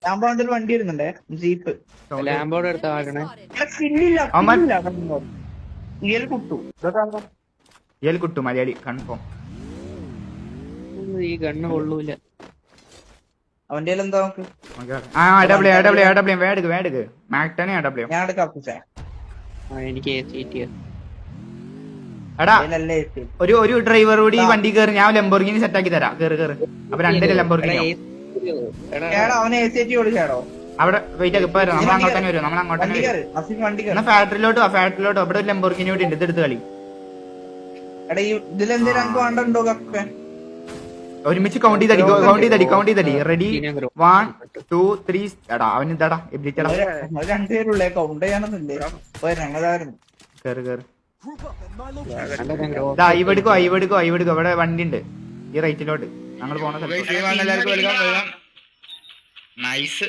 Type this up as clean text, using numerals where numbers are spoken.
ലാംബോണ്ട് ഒരു വണ്ടി വരുന്നുണ്ടേ, ജീപ്പ്. ലാംബോർഡ് എടുത്ത ആക്കണേ. സ്കില്ലില്ല ഇയൽ കുട്ടു. ഇയൽ കുട്ടു മലയാളി കൺഫേം. ഈ ഗണ്ണ് കൊള്ളൂല. അവന്റെ എന്താ നോക്ക്. വേടുക്ക് മാക്ടനെ ഡബ്ല്യൂ. ഞാൻ എടുക്കാം. എനിക്ക് എടാ ഒരു ഡ്രൈവർ കൂടി ഈ വണ്ടി കയറി, ഞാൻ ലംബോർഗിനി സെറ്റ് ആക്കി തരാം. കേറ്. അപ്പൊ രണ്ടര ലംബോർഗിനി അവനെ കൊടുക്കാടോ. അവിടെ വെയിറ്റ് ആക്കി. ഇപ്പൊ വരും, നമ്മൾ അങ്ങോട്ട് തന്നെ വരും. ഫാക്ടറിലോട്ടോ ഇവിടെ ഒരു ലംബോർഗിനി കൂടി ഉണ്ട്, ഇതെടുത്ത് കളി. ഒരുമിച്ച് കൗണ്ട് ചെയ്തടി. റെഡി 1 2 3. എടാ അവൻ ഇതാടാ എബിലിറ്റി. രണ്ടുപേരുള്ളേ കൗണ്ട് ചെയ്യാനൊന്നുമില്ലേ. കേറ്. ഇവിടുക്കോ ഇവിടെ വണ്ടി ഉണ്ട് ഈ റൈറ്റിലോട്ട്. ഞങ്ങൾ പോണ സ്ഥലത്ത്. നൈസ്.